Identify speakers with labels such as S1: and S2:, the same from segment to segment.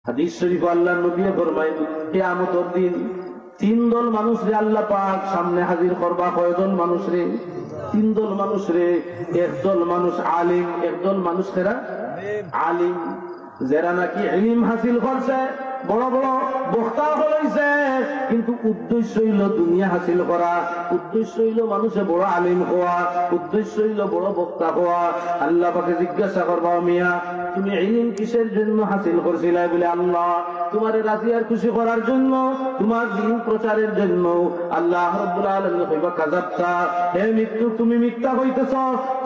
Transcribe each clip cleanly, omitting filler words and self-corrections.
S1: হাদিস শরীফ আল্লাহর নবী ফরমায় কিয়ামতের দিন তিন দল মানুষরে আল্লাহ পাক সামনে হাজির করবা। কয়জন মানুষরে? তিন দল মানুষরে। একদল মানুষ আলিম, একদল মানুষ যারা আলিম, যারা নাকি ইলম হাসিল করছে, বড় বড় বক্তা হইছে, কিন্তু উদ্দেশ্য হইল দুনিয়া হাসিল করা, উদ্দেশ্য হইল মানুষে বড় আলিম হওয়া, উদ্দেশ্য হইল বড় বক্তা হওয়া। আল্লাহ পাকে জিজ্ঞাসা করবা, মিয়া তুমি ইলম কিসের জন্য হাসিল করছিলে? বলে আল্লাহ তোমার রাজি আর খুশি করার জন্য, তোমার দ্বীন প্রচারের জন্য। আল্লাহ রাব্বুল আলামিন কইবা, কাযাবতা, হে মৃত্যু তুমি মিথ্যা কইতেছ।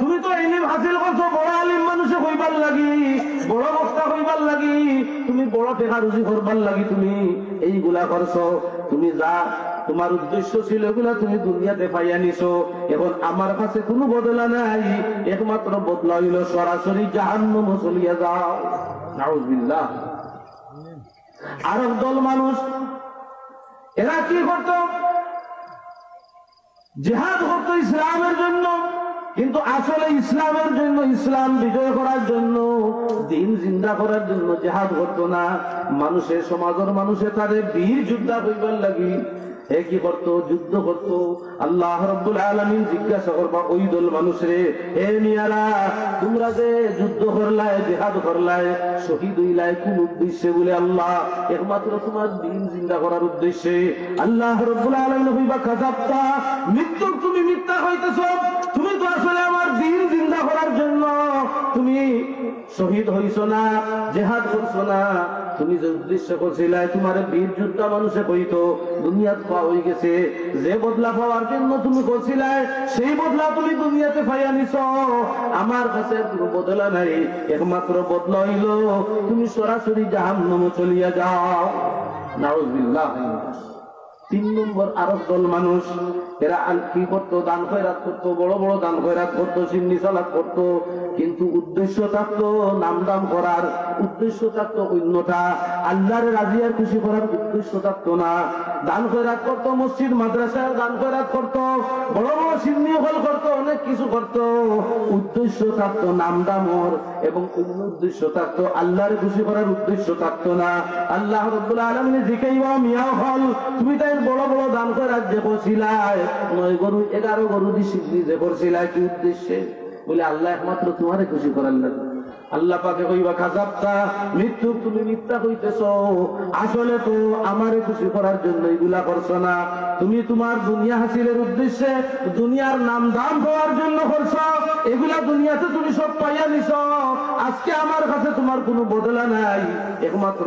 S1: তুমি তো ইলম হাসিল করছো বড় আলিম মানুষে হইবার লাগি, বড় বক্তা হইবার লাগি, তুমি বড় টাকা রুজি করবার লাগি তুমি এইগুলা করছো। তুমি যা তোমার উদ্দেশ্য ছিল এগুলা তুমি দুনিয়াতে পাইয়া নিছো। এখন আমার কাছে কোনো বদলা নাই, একমাত্র বদলা হইল সরাসরি জাহান্নামে চলিয়া যাও। নাউযুবিল্লাহ। আর দল মানুষ এরা কি করত? জিহাদ করত ইসলামের জন্য, কিন্তু আসলে ইসলামের জন্য, ইসলাম বিজয় করার জন্য, দিন জিন্দা করার জন্য জিহাদ করতো না। মানুষের সমাজের মানুষে তাদের বীর যোদ্ধা হইবার লাগি এ কি করতো? যুদ্ধ করতো। আল্লাহ রাব্বুল আলামিন জিজ্ঞাসা করবা, ওই দল মানুষরে, হে মিয়ারা তোমরা যে যুদ্ধ করলায়, জিহাদ করলায়, শহীদ হইলায় কোন উদ্দেশ্যে? বলে আল্লাহ একমাত্র তোমার দিন জিন্দা করার উদ্দেশ্যে। আল্লাহ রাব্বুল আলামিন কইবা, কাযাবতা, মৃত্যু তুমি মিথ্যা কইতেছ। তুমি তো আসলে আমার দিন জিন্দা করার জন্য তুমি শহীদ হইছো না, জিহাদ করছো না। তুমি যে উদ্দেশ্য করছিলে তোমার বীর যোদ্ধা মানুষে কইতো, দুনিয়াতে পাওয়া হয়ে গেছে। যে বদলা পাওয়ার জন্য তুমি করছিলে সেই বদলা তুমি দুনিয়াতে পাইয়া নিছো। আমার কাছে কোনো বদলা নাই, একমাত্র বদলা হইল তুমি সরাসরি জাহান্নামে চলিয়া যাও। নাউযুবিল্লাহ। তিন নম্বর আরব দল মানুষ, এরা কি করতো? দান খয়রাত করতো, বড় বড় দান খয়রাত করতো, সিন্নি সালাত করতো, কিন্তু উদ্দেশ্য থাকতো নাম দাম করার, উদ্দেশ্য থাকতো অন্যটা, আল্লাহর রাজি আর খুশি করার উদ্দেশ্য থাকতো না। দান খয়রাত করতো, মসজিদ মাদ্রাসায় দান খয়রাত করতো, বড় বড় সিন্নি হল করতো, অনেক কিছু করতো, উদ্দেশ্য থাকতো নাম দামর, এবং অন্য উদ্দেশ্য থাকতো আল্লাহর খুশি করার উদ্দেশ্য থাকতো না। আল্লাহ রাব্বুল আলামিন জিকাইবা, মিয়া হল তুমি তাই বড় বড় দান খয়রাত যে করছিলাই, 9 গরু 11 গরু দিছিলি যে করছিলাই, কি উদ্দেশ্যে? বলে আল্লাহ একমাত্র তোমারে খুশি করার লাগে। আল্লাহ পাকে কইবা, কাযাবতা, মৃত্যু তুমি মিথ্যা কইতেছো। আসলে তো আমারে খুশি করার জন্য এগুলা করছো না, তুমি তোমার দুনিয়া হাসিলের উদ্দেশ্যে, দুনিয়ার নাম দাম পাওয়ার জন্য করছো। এগুলা দুনিয়াতে তুমি সব পাইয়া নিছো। আজকে আমার কাছে তোমার কোনো বদলা নাই, একমাত্র